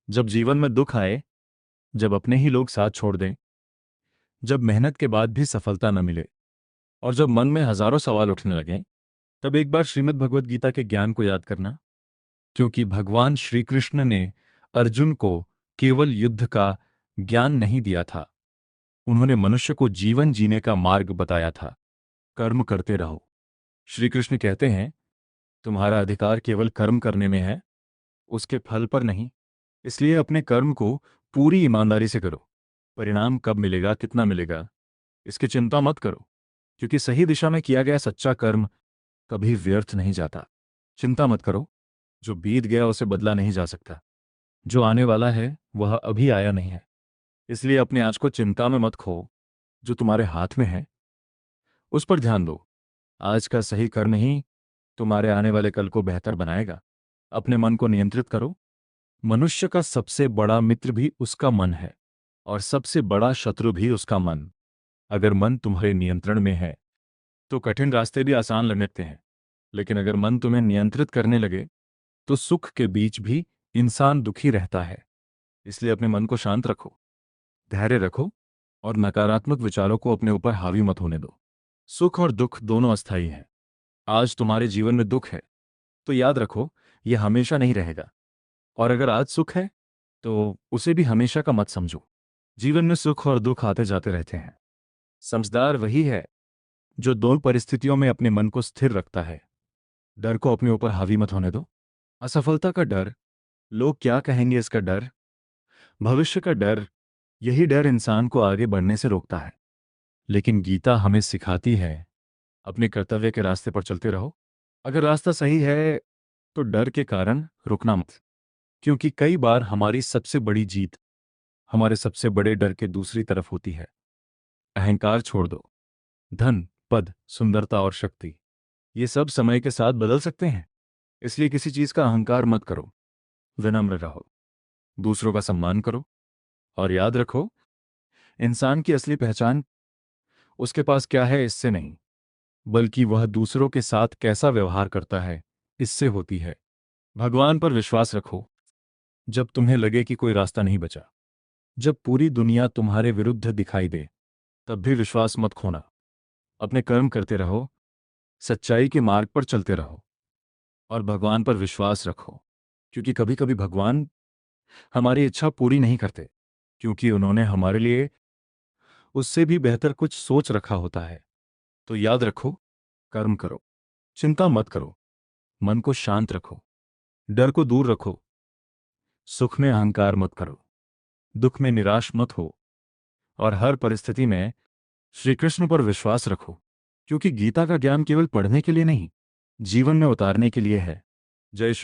जब जीवन में दुख आए, जब अपने ही लोग साथ छोड़ दें, जब मेहनत के बाद भी सफलता न मिले और जब मन में हजारों सवाल उठने लगें, तब एक बार श्रीमद् भगवत गीता के ज्ञान को याद करना। क्योंकि भगवान श्री कृष्ण ने अर्जुन को केवल युद्ध का ज्ञान नहीं दिया था, उन्होंने मनुष्य को जीवन जीने का मार्ग बताया था। कर्म करते रहो। श्री कृष्ण कहते हैं, तुम्हारा अधिकार केवल कर्म करने में है, उसके फल पर नहीं। इसलिए अपने कर्म को पूरी ईमानदारी से करो। परिणाम कब मिलेगा, कितना मिलेगा, इसकी चिंता मत करो, क्योंकि सही दिशा में किया गया सच्चा कर्म कभी व्यर्थ नहीं जाता। चिंता मत करो, जो बीत गया उसे बदला नहीं जा सकता, जो आने वाला है वह अभी आया नहीं है। इसलिए अपने आज को चिंता में मत खो। जो तुम्हारे हाथ में है उस पर ध्यान दो। आज का सही कर्म ही तुम्हारे आने वाले कल को बेहतर बनाएगा। अपने मन को नियंत्रित करो। मनुष्य का सबसे बड़ा मित्र भी उसका मन है और सबसे बड़ा शत्रु भी उसका मन। अगर मन तुम्हारे नियंत्रण में है तो कठिन रास्ते भी आसान लगते हैं, लेकिन अगर मन तुम्हें नियंत्रित करने लगे तो सुख के बीच भी इंसान दुखी रहता है। इसलिए अपने मन को शांत रखो, धैर्य रखो और नकारात्मक विचारों को अपने ऊपर हावी मत होने दो। सुख और दुख दोनों अस्थायी हैं। आज तुम्हारे जीवन में दुख है तो याद रखो, यह हमेशा नहीं रहेगा। और अगर आज सुख है तो उसे भी हमेशा का मत समझो। जीवन में सुख और दुख आते जाते रहते हैं। समझदार वही है जो दोनों परिस्थितियों में अपने मन को स्थिर रखता है। डर को अपने ऊपर हावी मत होने दो। असफलता का डर, लोग क्या कहेंगे इसका डर, भविष्य का डर, यही डर इंसान को आगे बढ़ने से रोकता है। लेकिन गीता हमें सिखाती है, अपने कर्तव्य के रास्ते पर चलते रहो। अगर रास्ता सही है तो डर के कारण रुकना मत, क्योंकि कई बार हमारी सबसे बड़ी जीत हमारे सबसे बड़े डर के दूसरी तरफ होती है। अहंकार छोड़ दो। धन, पद, सुंदरता और शक्ति, ये सब समय के साथ बदल सकते हैं। इसलिए किसी चीज का अहंकार मत करो। विनम्र रहो, दूसरों का सम्मान करो और याद रखो, इंसान की असली पहचान उसके पास क्या है इससे नहीं, बल्कि वह दूसरों के साथ कैसा व्यवहार करता है इससे होती है। भगवान पर विश्वास रखो। जब तुम्हें लगे कि कोई रास्ता नहीं बचा, जब पूरी दुनिया तुम्हारे विरुद्ध दिखाई दे, तब भी विश्वास मत खोना। अपने कर्म करते रहो, सच्चाई के मार्ग पर चलते रहो और भगवान पर विश्वास रखो, क्योंकि कभी कभी भगवान हमारी इच्छा पूरी नहीं करते, क्योंकि उन्होंने हमारे लिए उससे भी बेहतर कुछ सोच रखा होता है। तो याद रखो, कर्म करो, चिंता मत करो, मन को शांत रखो, डर को दूर रखो, सुख में अहंकार मत करो, दुख में निराश मत हो और हर परिस्थिति में श्री कृष्ण पर विश्वास रखो, क्योंकि गीता का ज्ञान केवल पढ़ने के लिए नहीं, जीवन में उतारने के लिए है। जय श्री